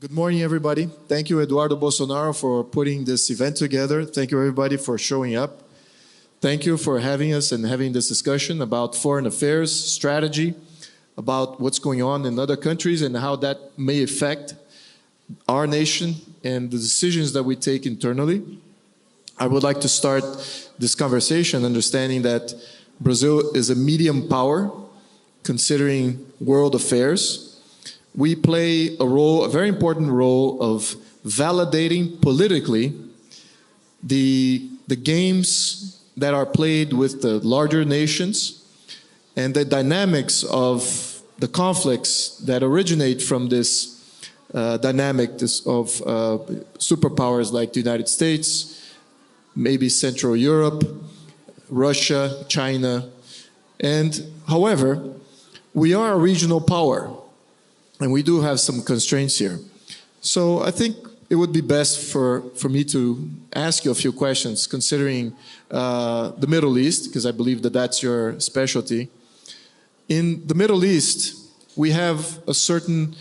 Good morning, everybody. Thank you, Eduardo Bolsonaro, for putting this event together. Thank you, everybody, for showing up. Thank you for having us and having this discussion about foreign affairs, strategy, about what's going on in other countries and how that may affect our nation and the decisions that we take internally. I would like to start this conversation understanding that Brazil is a medium power considering world affairs. We play a role, a very important role of validating politically the games that are played with the larger nations and the dynamics of the conflicts that originate from this dynamic of superpowers like the United States, maybe Central Europe, Russia, China. And however, we are a regional power. And we do have some constraints here. So I think it would be best for me to ask you a few questions considering the Middle East, because I believe that that's your specialty. In the Middle East, we have a certain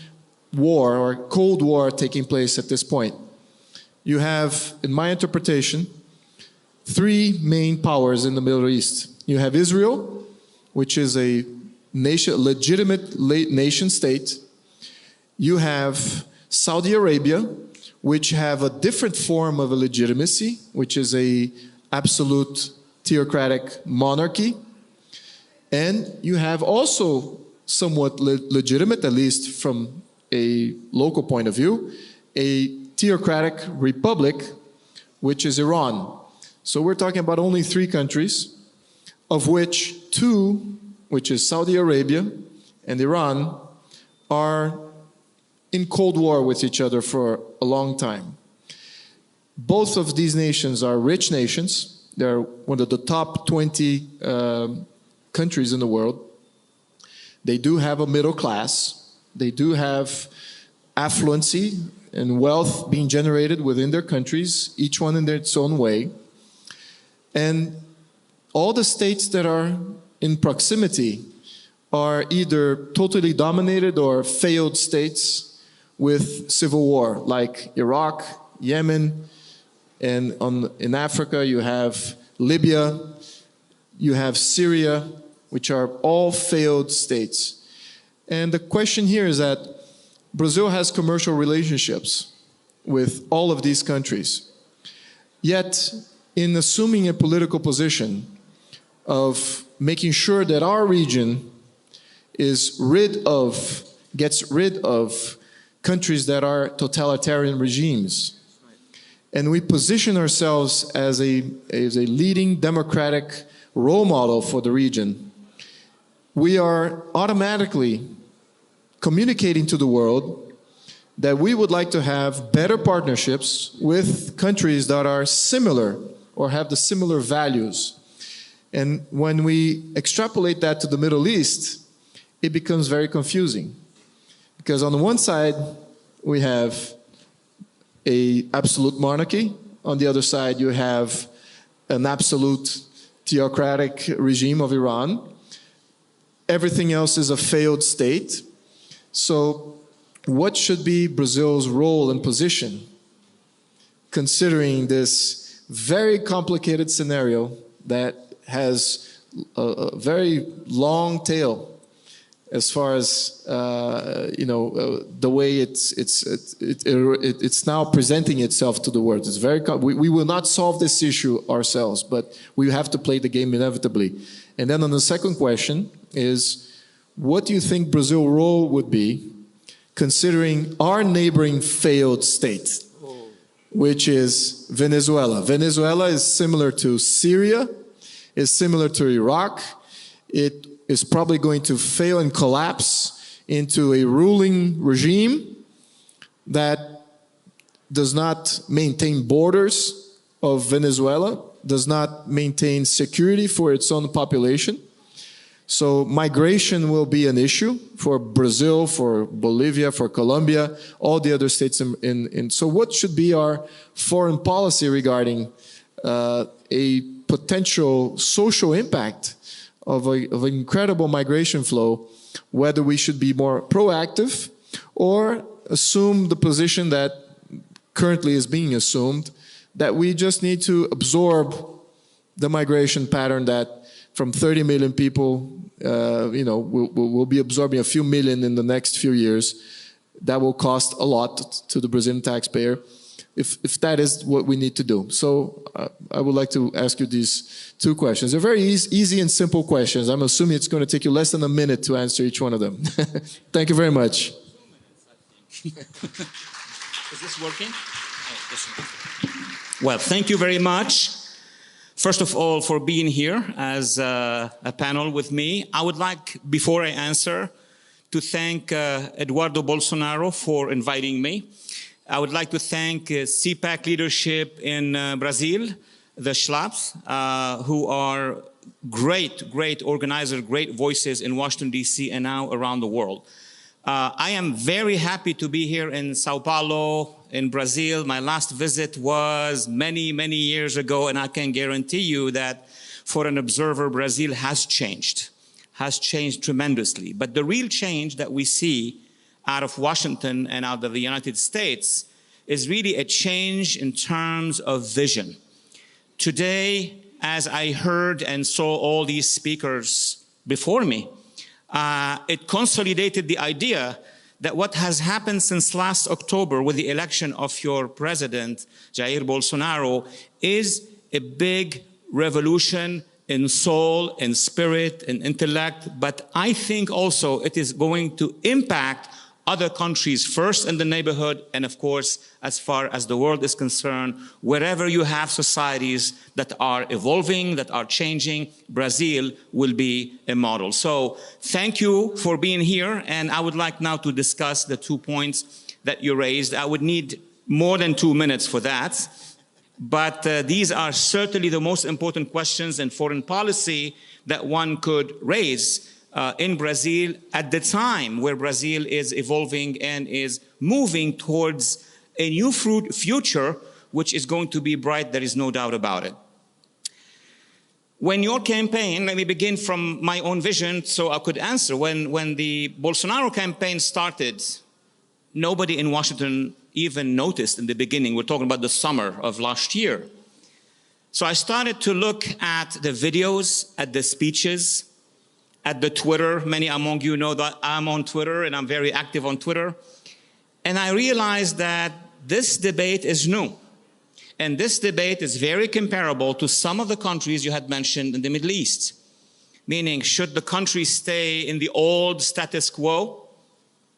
war or Cold War taking place at this point. You have, in my interpretation, three main powers in the Middle East. You have Israel, which is a nation, legitimate nation state. You have Saudi Arabia, which have a different form of a legitimacy, which is a absolute theocratic monarchy. And you have also somewhat legitimate, at least from a local point of view, a theocratic republic, which is Iran. So we're talking about only three countries, of which two, which is Saudi Arabia and Iran, are in Cold War with each other for a long time. Both of these nations are rich nations. They're one of the top 20 countries in the world. They do have a middle class. They do have affluency and wealth being generated within their countries, each one in its own way. And all the states that are in proximity are either totally dominated or failed states with civil war, like Iraq, Yemen, and in Africa you have Libya, you have Syria, which are all failed states. And the question here is that Brazil has commercial relationships with all of these countries. Yet, in assuming a political position of making sure that our region gets rid of countries that are totalitarian regimes. And we position ourselves as a leading democratic role model for the region. We are automatically communicating to the world that we would like to have better partnerships with countries that are similar or have the similar values. And when we extrapolate that to the Middle East, it becomes very confusing. Because on the one side, we have an absolute monarchy. On the other side, you have an absolute theocratic regime of Iran. Everything else is a failed state. So what should be Brazil's role and position, considering this very complicated scenario that has a very long tail as far as the way it's now presenting itself to the world? It's very we will not solve this issue ourselves, but we have to play the game inevitably. And then on the second question is, what do you think Brazil's role would be, considering our neighboring failed state, which is Venezuela? Venezuela is similar to Syria, is similar to Iraq. It is probably going to fail and collapse into a ruling regime that does not maintain borders of Venezuela, does not maintain security for its own population. So migration will be an issue for Brazil, for Bolivia, for Colombia, all the other states. So what should be our foreign policy regarding a potential social impact of an incredible migration flow, whether we should be more proactive or assume the position that currently is being assumed, that we just need to absorb the migration pattern that from 30 million people, we'll be absorbing a few million in the next few years. That will cost a lot to the Brazilian taxpayer, if that is what we need to do. So I would like to ask you these two questions. They're very easy and simple questions. I'm assuming it's going to take you less than a minute to answer each one of them. Thank you very much. 2 minutes, I think. Is this working? Oh, this one. Well, thank you very much. First of all, for being here as a panel with me. I would like, before I answer, to thank Eduardo Bolsonaro for inviting me. I would like to thank CPAC leadership in Brazil, the SLAPs, who are great organizers, great voices in Washington, D.C. and now around the world. I am very happy to be here in Sao Paulo, in Brazil. My last visit was many years ago, and I can guarantee you that for an observer, Brazil has changed tremendously. But the real change that we see out of Washington and out of the United States is really a change in terms of vision. Today, as I heard and saw all these speakers before me, it consolidated the idea that what has happened since last October with the election of your president, Jair Bolsonaro, is a big revolution in soul, in spirit, in intellect, but I think also it is going to impact other countries first in the neighborhood, and of course, as far as the world is concerned, wherever you have societies that are evolving, that are changing, Brazil will be a model. So thank you for being here, and I would like now to discuss the 2 points that you raised. I would need more than 2 minutes for that. But these are certainly the most important questions in foreign policy that one could raise in Brazil at the time where Brazil is evolving and is moving towards a new future, which is going to be bright, there is no doubt about it. When your campaign, let me begin from my own vision so I could answer. When the Bolsonaro campaign started, nobody in Washington even noticed in the beginning. We're talking about the summer of last year. So I started to look at the videos, at the speeches, at the Twitter. Many among you know that I'm on Twitter and I'm very active on Twitter. And I realized that this debate is new. And this debate is very comparable to some of the countries you had mentioned in the Middle East. Meaning, should the country stay in the old status quo,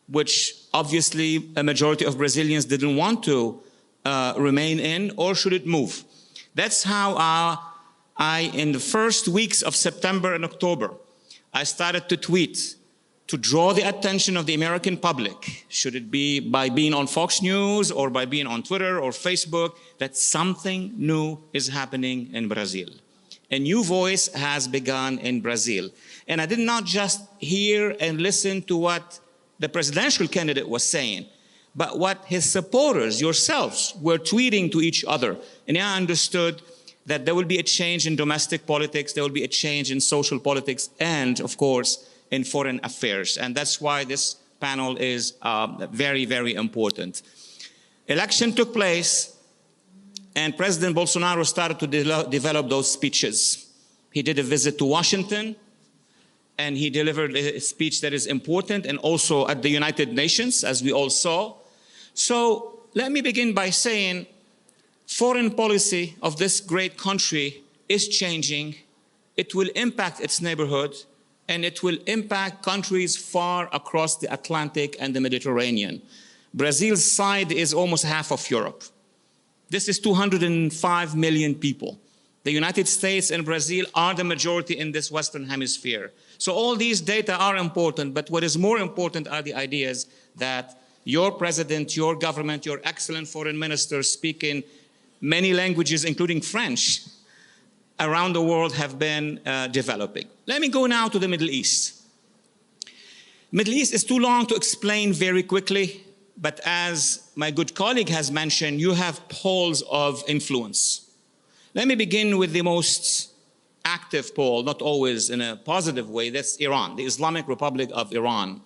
which obviously a majority of Brazilians didn't want to remain in, or should it move? That's how in the first weeks of September and October, I started to tweet to draw the attention of the American public, should it be by being on Fox News or by being on Twitter or Facebook, that something new is happening in Brazil. A new voice has begun in Brazil. And I did not just hear and listen to what the presidential candidate was saying, but what his supporters, yourselves, were tweeting to each other. And I understood that there will be a change in domestic politics, there will be a change in social politics, and of course, in foreign affairs. And that's why this panel is very important. Election took place, and President Bolsonaro started to develop those speeches. He did a visit to Washington, and he delivered a speech that is important, and also at the United Nations, as we all saw. So let me begin by saying, foreign policy of this great country is changing. It will impact its neighborhood, and it will impact countries far across the Atlantic and the Mediterranean. Brazil's side is almost half of Europe. This is 205 million people. The United States and Brazil are the majority in this Western Hemisphere. So all these data are important, but what is more important are the ideas that your president, your government, your excellent foreign minister speaking many languages, including French, around the world have been developing. Let me go now to the Middle East. Middle East is too long to explain very quickly, but as my good colleague has mentioned, you have poles of influence. Let me begin with the most active pole, not always in a positive way, that's Iran, the Islamic Republic of Iran.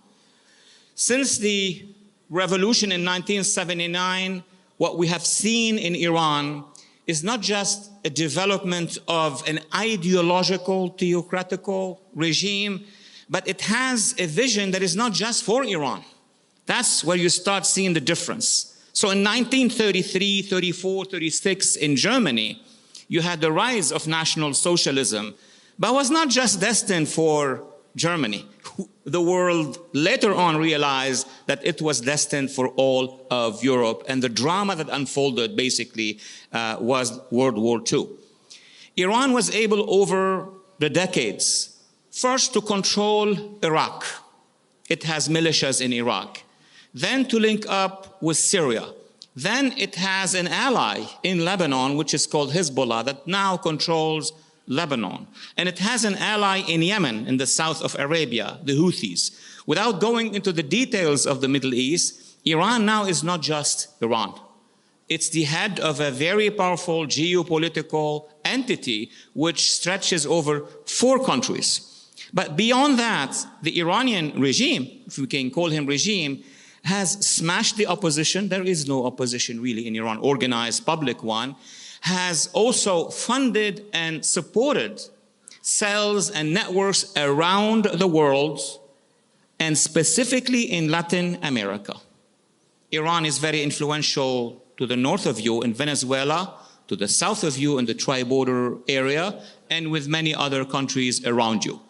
Since the revolution in 1979, what we have seen in Iran is not just a development of an ideological, theocratical regime, but it has a vision that is not just for Iran. That's where you start seeing the difference. So in 1933, 34, 36 in Germany, you had the rise of National Socialism, but it was not just destined for Germany. The world later on realized that it was destined for all of Europe, and the drama that unfolded basically was World War II. Iran was able over the decades, first to control Iraq. It has militias in Iraq. Then to link up with Syria. Then it has an ally in Lebanon, which is called Hezbollah, that now controls Lebanon. And it has an ally in Yemen, in the south of Arabia, the Houthis. Without going into the details of the Middle East, Iran now is not just Iran. It's the head of a very powerful geopolitical entity which stretches over 4 countries. But beyond that, the Iranian regime, if we can call him regime, has smashed the opposition. There is no opposition really in Iran, organized public one. Has also funded and supported cells and networks around the world, and specifically in Latin America. Iran is very influential to the north of you in Venezuela, to the south of you in the tri-border area, and with many other countries around you.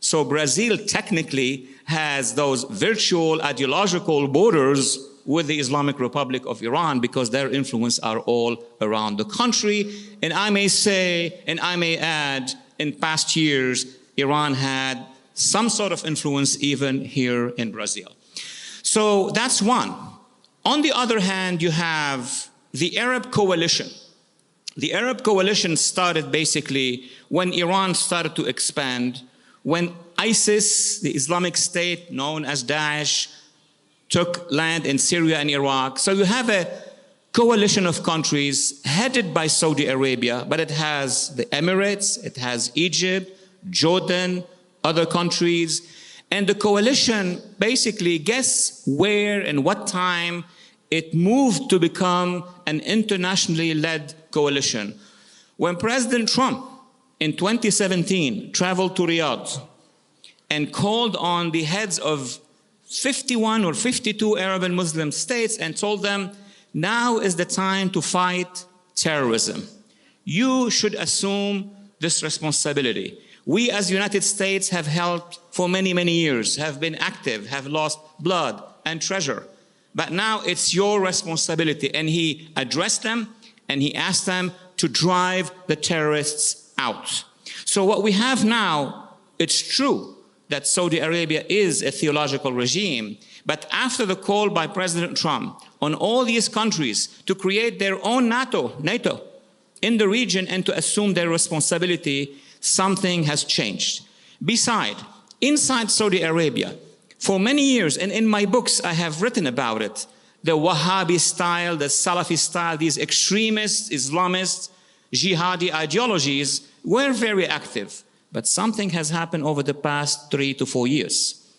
So Brazil technically has those virtual ideological borders with the Islamic Republic of Iran because their influence are all around the country. And I may say, and I may add, in past years, Iran had some sort of influence even here in Brazil. So that's one. On the other hand, you have the Arab coalition. The Arab coalition started basically when Iran started to expand, when ISIS, the Islamic State known as Daesh, took land in Syria and Iraq. So you have a coalition of countries headed by Saudi Arabia, but it has the Emirates, it has Egypt, Jordan, other countries. And the coalition basically, guess where and what time it moved to become an internationally led coalition. When President Trump in 2017 traveled to Riyadh and called on the heads of 51 or 52 Arab and Muslim states and told them, now is the time to fight terrorism. You should assume this responsibility. We as United States have helped for many, many years, have been active, have lost blood and treasure. But now it's your responsibility. And he addressed them and he asked them to drive the terrorists out. So what we have now, it's true that Saudi Arabia is a theological regime, but after the call by President Trump on all these countries to create their own NATO in the region and to assume their responsibility, something has changed. Besides, inside Saudi Arabia, for many years, and in my books I have written about it, the Wahhabi style, the Salafi style, these extremist, Islamist, jihadi ideologies were very active. But something has happened over the past 3 to 4 years.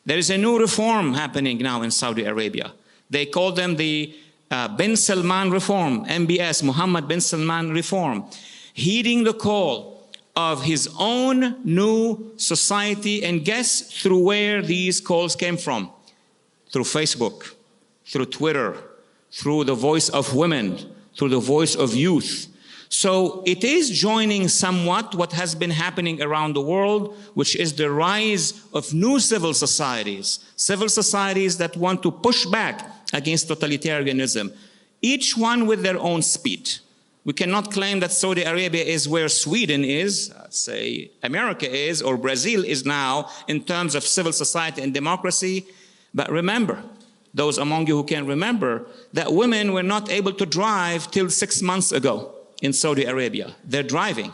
There is a new reform happening now in Saudi Arabia. They call them the Bin Salman reform, MBS, Mohammed bin Salman reform, heeding the call of his own new society. And guess through where these calls came from? Through Facebook, through Twitter, through the voice of women, through the voice of youth. So it is joining somewhat what has been happening around the world, which is the rise of new civil societies that want to push back against totalitarianism, each one with their own speed. We cannot claim that Saudi Arabia is where Sweden is, say America is, or Brazil is now in terms of civil society and democracy. But remember, those among you who can remember, that women were not able to drive till 6 months ago. In Saudi Arabia, they're driving.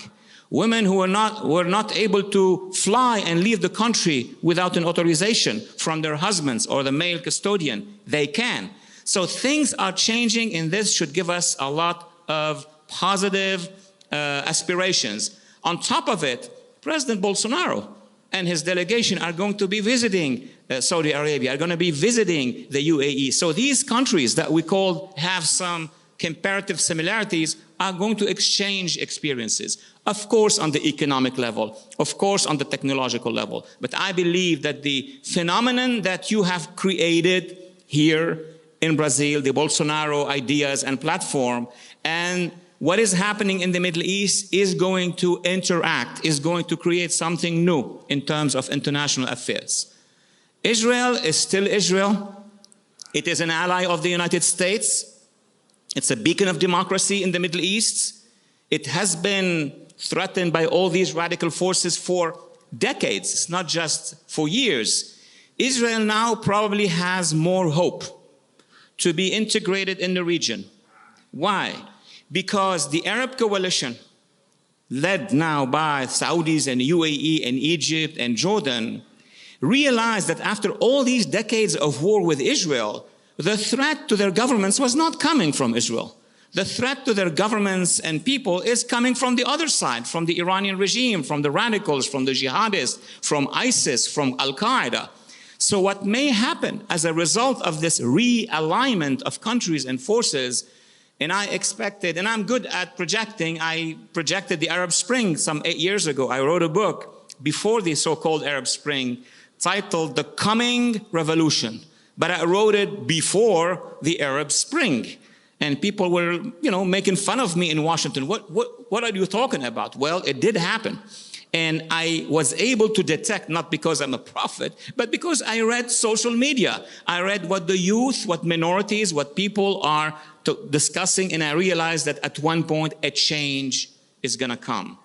Women who were not able to fly and leave the country without an authorization from their husbands or the male custodian, they can. So things are changing, and this should give us a lot of positive aspirations. On top of it, President Bolsonaro and his delegation are going to be visiting Saudi Arabia, are going to be visiting the UAE. So these countries that we call have some comparative similarities are going to exchange experiences. Of course, on the economic level, of course, on the technological level. But I believe that the phenomenon that you have created here in Brazil, the Bolsonaro ideas and platform, and what is happening in the Middle East is going to interact, is going to create something new in terms of international affairs. Israel is still Israel. It is an ally of the United States. It's a beacon of democracy in the Middle East. It has been threatened by all these radical forces for decades. It's not just for years. Israel now probably has more hope to be integrated in the region. Why? Because the Arab coalition, led now by Saudis and UAE and Egypt and Jordan, realized that after all these decades of war with Israel, the threat to their governments was not coming from Israel. The threat to their governments and people is coming from the other side, from the Iranian regime, from the radicals, from the jihadists, from ISIS, from Al-Qaeda. So what may happen as a result of this realignment of countries and forces, and I expected, and I'm good at projecting, I projected the Arab Spring some 8 years ago. I wrote a book before the so-called Arab Spring titled The Coming Revolution. But I wrote it before the Arab Spring. And people were, making fun of me in Washington. What are you talking about? Well, it did happen. And I was able to detect, not because I'm a prophet, but because I read social media. I read what the youth, what minorities, what people are discussing, and I realized that at one point a change is going to come.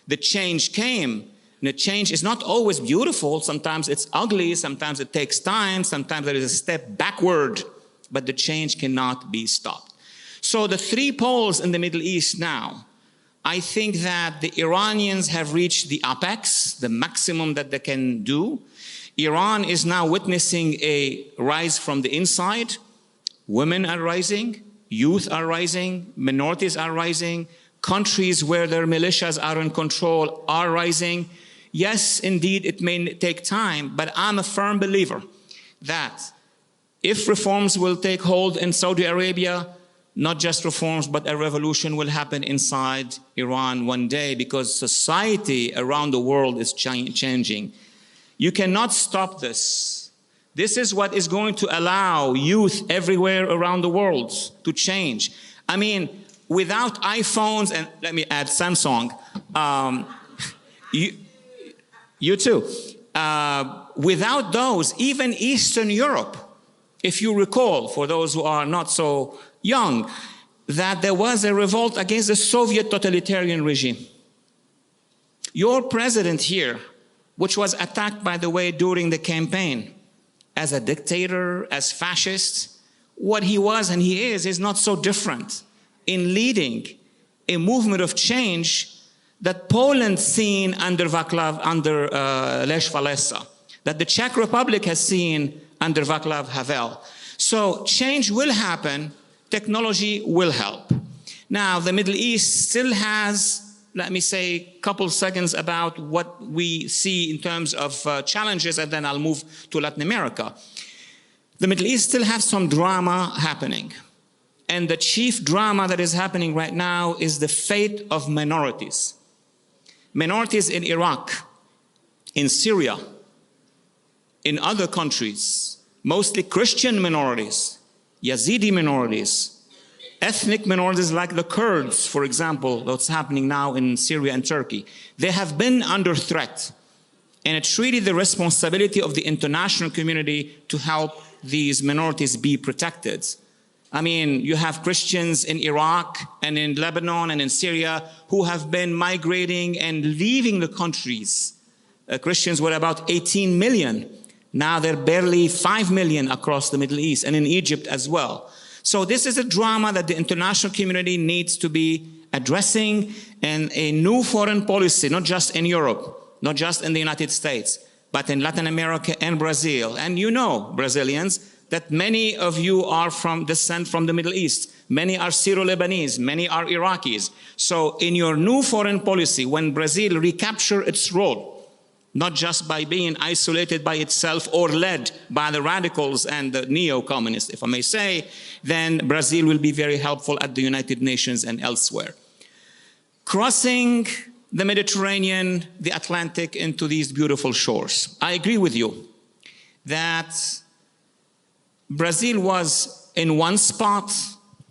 The change came. And the change is not always beautiful. Sometimes it's ugly. Sometimes it takes time. Sometimes there is a step backward. But the change cannot be stopped. So the three poles in the Middle East now, I think that the Iranians have reached the apex, the maximum that they can do. Iran is now witnessing a rise from the inside. Women are rising. Youth are rising. Minorities are rising. Countries where their militias are in control are rising. Yes, indeed, it may take time, but I'm a firm believer that if reforms will take hold in Saudi Arabia, not just reforms, but a revolution will happen inside Iran one day, because society around the world is changing. You cannot stop this. This is what is going to allow youth everywhere around the world to change. I mean, without iPhones, and let me add Samsung, you too. Without those, even Eastern Europe, if you recall, for those who are not so young, that there was a revolt against the Soviet totalitarian regime. Your president here, which was attacked, by the way, during the campaign, as a dictator, as fascist, what he was and he is not so different in leading a movement of change that Poland seen under Václav, under Lech Walesa, that the Czech Republic has seen under Václav Havel. So change will happen, technology will help. Now, the Middle East still has, let me say a couple seconds about what we see in terms of challenges, and then I'll move to Latin America. The Middle East still has some drama happening. And the chief drama that is happening right now is the fate of minorities. Minorities in Iraq, in Syria, in other countries, mostly Christian minorities, Yazidi minorities, ethnic minorities like the Kurds, for example, what's happening now in Syria and Turkey. They have been under threat. And it's really the responsibility of the international community to help these minorities be protected. I mean, you have Christians in Iraq and in Lebanon and in Syria who have been migrating and leaving the countries. Christians were about 18 million. Now they're barely 5 million across the Middle East, and in Egypt as well. So this is a drama that the international community needs to be addressing, and a new foreign policy, not just in Europe, not just in the United States, but in Latin America and Brazil. And you know, Brazilians, that many of you are from descent from the Middle East. Many are Syro-Lebanese, many are Iraqis. So in your new foreign policy, when Brazil recapture its role not just by being isolated by itself or led by the radicals and the neo-communists, if I may say, then Brazil will be very helpful at the United Nations and elsewhere. Crossing the Mediterranean, the Atlantic into these beautiful shores. I agree with you that Brazil was in one spot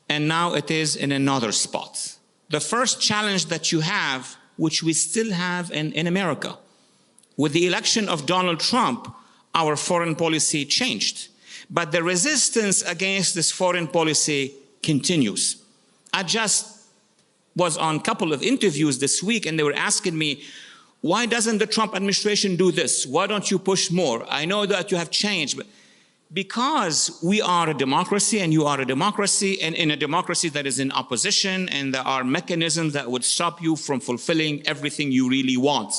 and now it is in another spot. The first challenge that you have, which we still have in America, with the election of Donald Trump, our foreign policy changed. But the resistance against this foreign policy continues. I just was on a couple of interviews this week and they were asking me, why doesn't the Trump administration do this? Why don't you push more? I know that you have changed, but because we are a democracy and you are a democracy, and in a democracy that is in opposition, and there are mechanisms that would stop you from fulfilling everything you really want.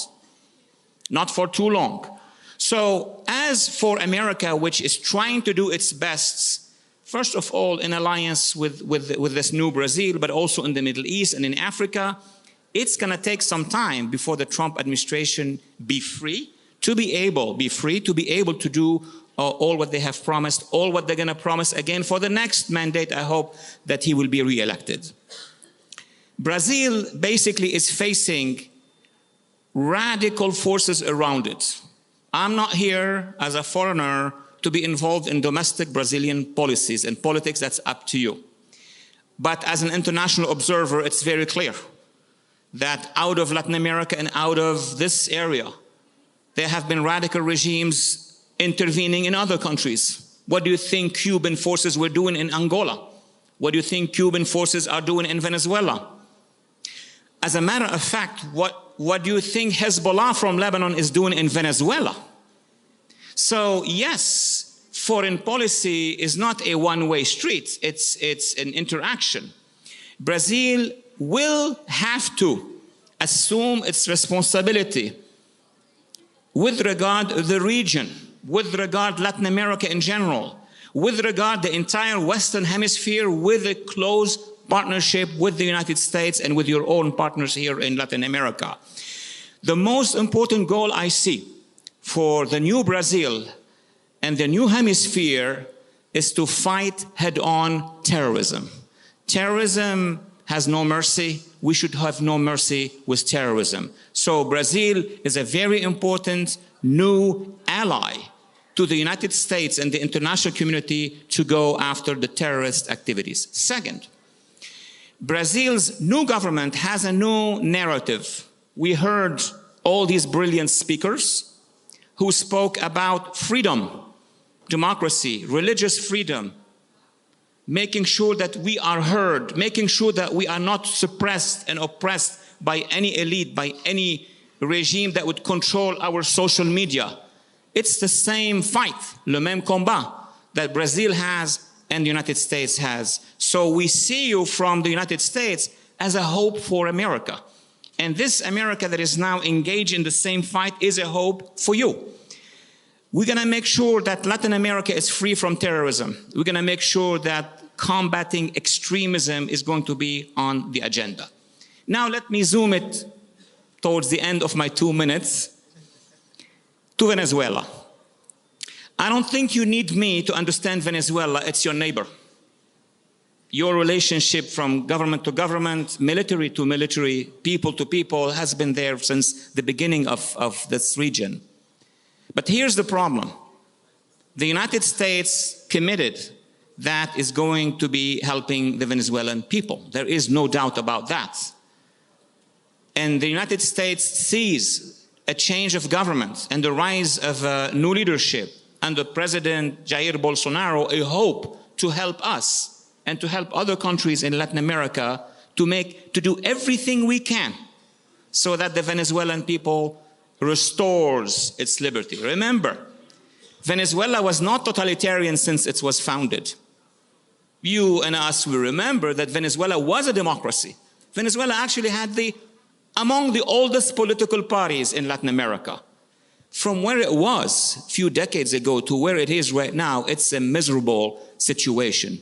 Not for too long. So as for America, which is trying to do its best, first of all, in alliance with this new Brazil, but also in the Middle East and in Africa, it's going to take some time before the Trump administration be free to be able to do all what they have promised, all what they're going to promise again for the next mandate. I hope that he will be re-elected. Brazil basically is facing radical forces around it. I'm not here as a foreigner to be involved in domestic Brazilian policies and politics. That's up to you. But as an international observer, it's very clear that out of Latin America and out of this area, there have been radical regimes intervening in other countries. What do you think Cuban forces were doing in Angola? What do you think Cuban forces are doing in Venezuela? As a matter of fact, what do you think Hezbollah from Lebanon is doing in Venezuela? So yes, foreign policy is not a one-way street. It's an interaction. Brazil will have to assume its responsibility with regard to the region, with regard to Latin America in general, with regard to the entire Western Hemisphere, with a close partnership with the United States and with your own partners here in Latin America. The most important goal I see for the new Brazil and the new hemisphere is to fight head-on terrorism. Terrorism has no mercy. We should have no mercy with terrorism. So Brazil is a very important new ally to the United States and the international community to go after the terrorist activities. Second, Brazil's new government has a new narrative. We heard all these brilliant speakers who spoke about freedom, democracy, religious freedom, making sure that we are heard, making sure that we are not suppressed and oppressed by any elite, by any regime that would control our social media. It's the same fight, le même combat, that Brazil has and the United States has. So we see you from the United States as a hope for America. And this America that is now engaged in the same fight is a hope for you. We're going to make sure that Latin America is free from terrorism. We're going to make sure that combating extremism is going to be on the agenda. Now let me zoom it towards the end of my 2 minutes to Venezuela. I don't think you need me to understand Venezuela. It's your neighbor. Your relationship from government to government, military to military, people to people has been there since the beginning of this region. But here's the problem. The United States committed that is going to be helping the Venezuelan people. There is no doubt about that. And the United States sees a change of government and the rise of new leadership under President Jair Bolsonaro, a hope to help us and to help other countries in Latin America to do everything we can so that the Venezuelan people restores its liberty. Remember, Venezuela was not totalitarian since it was founded. You and us will remember that Venezuela was a democracy. Venezuela actually had among the oldest political parties in Latin America. From where it was a few decades ago to where it is right now, it's a miserable situation.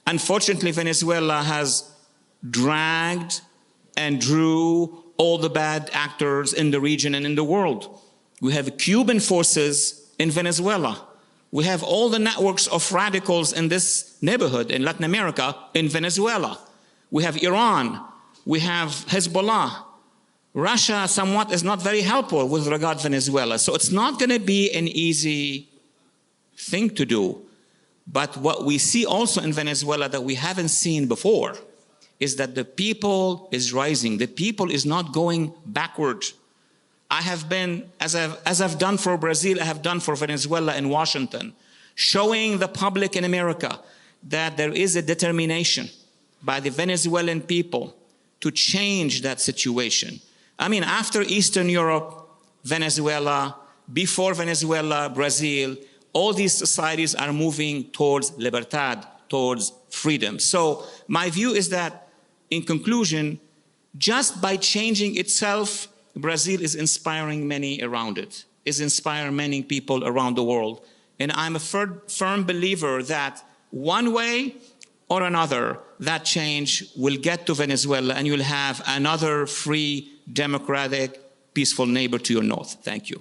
Unfortunately, Venezuela has dragged and drew all the bad actors in the region and in the world. We have Cuban forces in Venezuela. We have all the networks of radicals in this neighborhood in Latin America in Venezuela. We have Iran. We have Hezbollah. Russia somewhat is not very helpful with regard to Venezuela. So it's not going to be an easy thing to do. But what we see also in Venezuela that we haven't seen before is that the people is rising. The people is not going backward. I have been, as I've done for Brazil, I have done for Venezuela in Washington, showing the public in America that there is a determination by the Venezuelan people to change that situation. I mean, after Eastern Europe, Venezuela, before Venezuela, Brazil, all these societies are moving towards libertad, towards freedom. So my view is that, in conclusion, just by changing itself, Brazil is inspiring many around it, is inspiring many people around the world. And I'm a firm believer that one way or another, that change will get to Venezuela and you'll have another free, democratic, peaceful neighbor to your north. Thank you.